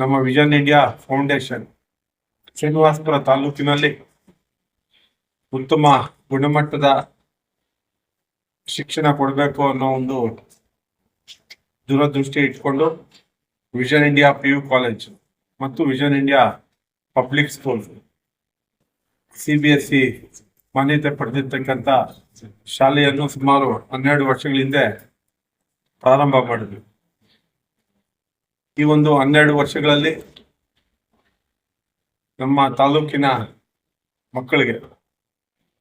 ನಮ್ಮ vision India foundation Srinivaspur ತಾಲೂಕಿನಲ್ಲಿ ಉತ್ತಮ ಗುಣಮಟ್ಟದ ಶಿಕ್ಷಣ ಕೊಡಬೇಕು ಅನ್ನೋ ಒಂದು ದೂರದೃಷ್ಟಿ ಇಟ್ಕೊಂಡು ವಿಷನ್ ಇಂಡಿಯಾ PU ಕಾಲೇಜ್ ಮತ್ತು vision India public school CBSE ಮಾನ್ಯತೆ ಪಡೆದಿರ್ತಕ್ಕಂಥ ಶಾಲೆಯನ್ನು ಸುಮಾರು 12 ವರ್ಷಗಳ ಹಿಂದೆ ಪ್ರಾರಂಭ ಮಾಡಿದ್ವಿ. ಈ ಒಂದು 12 ವರ್ಷಗಳಲ್ಲಿ ನಮ್ಮ ತಾಲೂಕಿನ ಮಕ್ಕಳಿಗೆ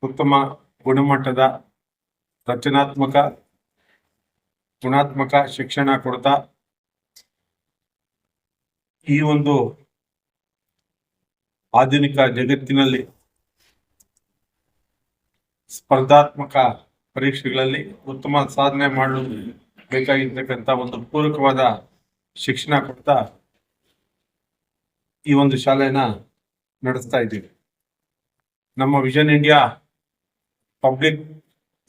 ಉತ್ತಮ ಗುಣಮಟ್ಟದ ರಚನಾತ್ಮಕ ಗುಣಾತ್ಮಕ ಶಿಕ್ಷಣ ಕೊಡ್ತಾ ಈ ಒಂದು ಆಧುನಿಕ ಜಗತ್ತಿನಲ್ಲಿ ಸ್ಪರ್ಧಾತ್ಮಕ ಪರೀಕ್ಷೆಗಳಲ್ಲಿ ಉತ್ತಮ ಸಾಧನೆ ಮಾಡಲು ಬೇಕಾಗಿರ್ತಕ್ಕಂಥ ಒಂದು ಪೂರಕವಾದ ಶಿಕ್ಷಣ ಕೊಡ್ತಾ ಈ ಒಂದು ಶಾಲೆನ ನಡೆಸ್ತಾ ಇದ್ದೀವಿ. ನಮ್ಮ ವಿಷನ್ ಇಂಡಿಯಾ ಪಬ್ಲಿಕ್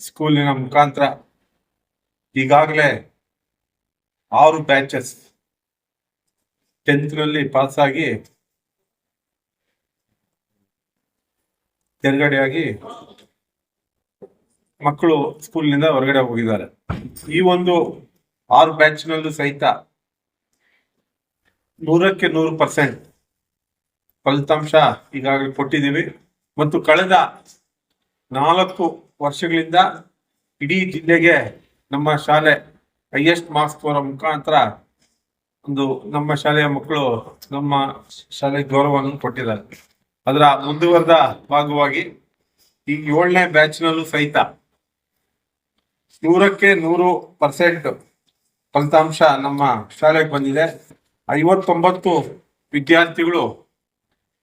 ಸ್ಕೂಲಿನ ಮುಖಾಂತರ ಈಗಾಗಲೇ 6 ಬ್ಯಾಚಸ್ 10th ನಲ್ಲಿ ಪಾಸ್ ಆಗಿ ತೆರಗಡೆಯಾಗಿ ಮಕ್ಕಳು ಸ್ಕೂಲ್ನಿಂದ ಹೊರಗಡೆ ಹೋಗಿದ್ದಾರೆ. ಈ ಒಂದು 6 ಬ್ಯಾಚ್ನಲ್ಲೂ ಸಹಿತ 100ಕ್ಕೆ 100% ಫಲಿತಾಂಶ ಈಗಾಗಲೇ ಕೊಟ್ಟಿದ್ದೀವಿ ಮತ್ತು ಕಳೆದ 4 ವರ್ಷಗಳಿಂದ ಇಡೀ ಜಿಲ್ಲೆಗೆ ನಮ್ಮ ಶಾಲೆ ಹೈಯೆಸ್ಟ್ ಮಾರ್ಕ್ಸ್ ಬರೋ ಮುಖಾಂತರ ಒಂದು ನಮ್ಮ ಶಾಲೆಯ ಮಕ್ಕಳು ನಮ್ಮ ಶಾಲೆ ಗೌರವವನ್ನು ಕೊಟ್ಟಿದ್ದಾರೆ. ಅದರ ಮುಂದುವರೆದ ಭಾಗವಾಗಿ ಈ 7ನೇ ಬ್ಯಾಚ್ನಲ್ಲೂ ಸಹಿತ 100ಕ್ಕೆ 100% ಫಲಿತಾಂಶ ನಮ್ಮ ಶಾಲೆಗೆ ಬಂದಿದೆ. 59 ವಿದ್ಯಾರ್ಥಿಗಳು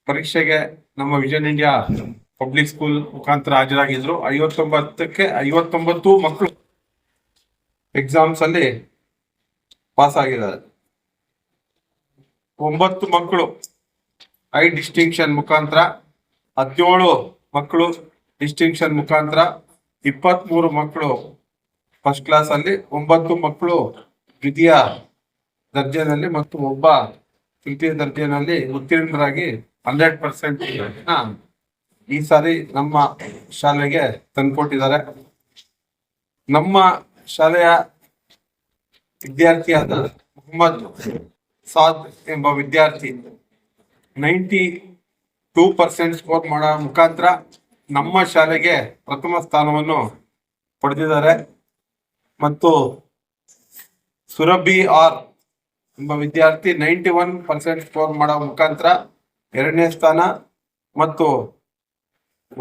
ಪರೀಕ್ಷೆಗೆ ನಮ್ಮ ವಿಷನ್ ಇಂಡಿಯಾ ಪಬ್ಲಿಕ್ ಸ್ಕೂಲ್ ಮುಖಾಂತರ ಹಾಜರಾಗಿದ್ರು. 59ಕ್ಕೆ 59 ಮಕ್ಕಳು ಎಕ್ಸಾಮ್ಸ್ ಅಲ್ಲಿ ಪಾಸ್ ಆಗಿದ್ದಾರೆ. 9 ಮಕ್ಕಳು ಹೈ ಡಿಸ್ಟಿಂಕ್ಷನ್ ಮುಖಾಂತರ, 17 ಮಕ್ಕಳು ಡಿಸ್ಟಿಂಕ್ಷನ್ ಮುಖಾಂತರ, 23 ಮಕ್ಕಳು ಫಸ್ಟ್ ಕ್ಲಾಸ್ ಅಲ್ಲಿ, 9 ಮಕ್ಕಳು ದ್ವಿತೀಯ ದರ್ಜೆನಲ್ಲಿ ಮತ್ತು ಒಬ್ಬ ತೃತೀಯ ದರ್ಜೆನಲ್ಲಿ ಉತ್ತೀರ್ಣರಾಗಿ 100% ಈ ಸಾರಿ ನಮ್ಮ ಶಾಲೆಗೆ ತಂದುಕೊಟ್ಟಿದ್ದಾರೆ. ನಮ್ಮ ಶಾಲೆಯ ವಿದ್ಯಾರ್ಥಿಯಾದ ಮೊಹಮ್ಮದ್ ಸಾದ್ ಎಂಬ ವಿದ್ಯಾರ್ಥಿ 92% ಸ್ಕೋರ್ ಮಾಡೋ ಮುಖಾಂತರ ನಮ್ಮ ಶಾಲೆಗೆ ಪ್ರಥಮ ಸ್ಥಾನವನ್ನು ಪಡೆದಿದ್ದಾರೆ. ಮತ್ತು ಸುರಭಿ ಆರ್ ಎಂಬ ವಿದ್ಯಾರ್ಥಿ 91% ಸ್ಕೋರ್ ಮಾಡೋ ಮುಖಾಂತರ 2ನೇ ಸ್ಥಾನ ಮತ್ತು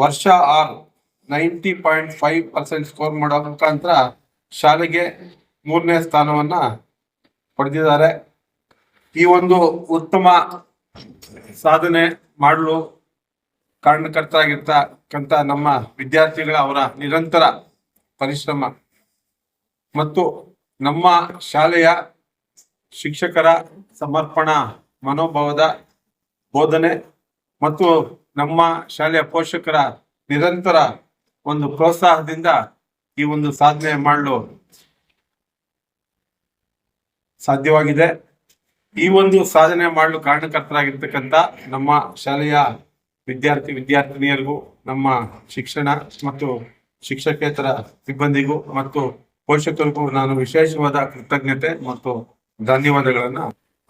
ವರ್ಷ ಆರ್ 90.5% ಸ್ಕೋರ್ ಮಾಡೋ ಮುಖಾಂತರ ಶಾಲೆಗೆ 3ನೇ ಸ್ಥಾನವನ್ನ ಪಡೆದಿದ್ದಾರೆ. ಈ ಒಂದು ಉತ್ತಮ ಸಾಧನೆ ಮಾಡಲು ಕಾರಣಕರ್ತರಾಗಿರ್ತಕ್ಕಂಥ ನಮ್ಮ ವಿದ್ಯಾರ್ಥಿಗಳ ಅವರ ನಿರಂತರ ಪರಿಶ್ರಮ ಮತ್ತು ನಮ್ಮ ಶಾಲೆಯ ಶಿಕ್ಷಕರ ಸಮರ್ಪಣಾ ಮನೋಭಾವದ ಬೋಧನೆ ಮತ್ತು ನಮ್ಮ ಶಾಲೆಯ ಪೋಷಕರ ನಿರಂತರ ಒಂದು ಪ್ರೋತ್ಸಾಹದಿಂದ ಈ ಒಂದು ಸಾಧನೆ ಮಾಡಲು ಸಾಧ್ಯವಾಗಿದೆ. ಈ ಒಂದು ಸಾಧನೆ ಮಾಡಲು ಕಾರಣಕರ್ತರಾಗಿರ್ತಕ್ಕಂಥ ನಮ್ಮ ಶಾಲೆಯ ವಿದ್ಯಾರ್ಥಿನಿಯರಿಗೂ, ನಮ್ಮ ಶಿಕ್ಷಣ ಮತ್ತು ಶಿಕ್ಷಕೇತರ ಸಿಬ್ಬಂದಿಗೂ ಮತ್ತು ಪೋಷಕರಿಗೂ ನಾನು ವಿಶೇಷವಾದ ಕೃತಜ್ಞತೆ ಮತ್ತು ಧನ್ಯವಾದಗಳನ್ನ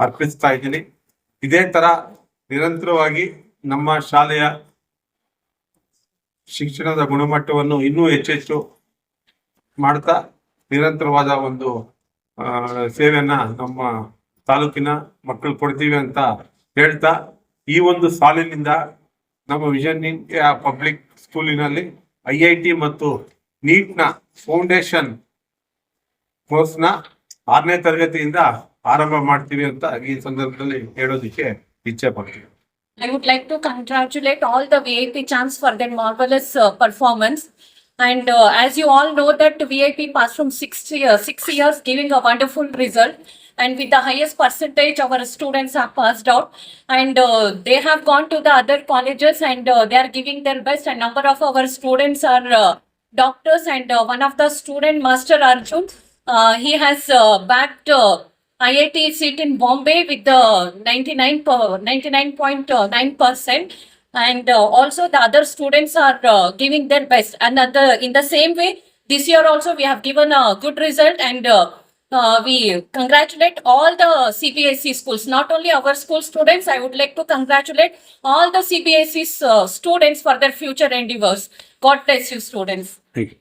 ಅರ್ಪಿಸ್ತಾ ಇದ್ದೀನಿ. ಇದೇ ತರ ನಿರಂತರವಾಗಿ ನಮ್ಮ ಶಾಲೆಯ ಶಿಕ್ಷಣದ ಗುಣಮಟ್ಟವನ್ನು ಇನ್ನೂ ಹೆಚ್ಚೆಚ್ಚು ಮಾಡ್ತಾ ನಿರಂತರವಾದ ಒಂದು ಸೇವೆಯನ್ನ ನಮ್ಮ ತಾಲೂಕಿನ ಮಕ್ಕಳು ಕೊಡ್ತೀವಿ ಅಂತ ಹೇಳ್ತಾ, ಈ ಒಂದು ಸಾಲಿನಿಂದ ನಮ್ಮ ವಿಷನ್ ಇಂಡಿಯಾ ಪಬ್ಲಿಕ್ ಸ್ಕೂಲಿನಲ್ಲಿ IIT ಮತ್ತು ನೀಟ್ನ ಫೌಂಡೇಶನ್ ಕೋರ್ಸ್ನ 6ನೇ ತರಗತಿಯಿಂದ ಆರಂಭ ಮಾಡ್ತೀವಿ ಅಂತ ಈ ಸಂದರ್ಭದಲ್ಲಿ ಹೇಳೋದಿಕ್ಕೆ ಇಚ್ಛೆ ಪಡ್ತೀವಿ. I would like to congratulate all the VIP champs for their marvelous performance. And as you all know that VIP passed from 6 years giving a wonderful result. And with the highest percentage our students have passed out. And they have gone to the other colleges and they are giving their best. And number of our students are doctors. And one of the student, Master Arjun, he has backed IIT seat in Bombay with the 99.9%. And also the other students are giving their best. And in the same way, this year also we have given a good result, and we congratulate all the CBSE schools, not only our school students. I would like to congratulate all the CBSE students for their future endeavors. God bless you, students. Thank you.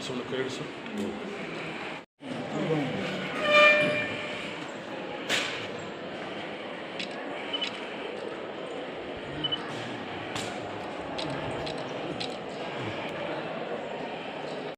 Solo que eso.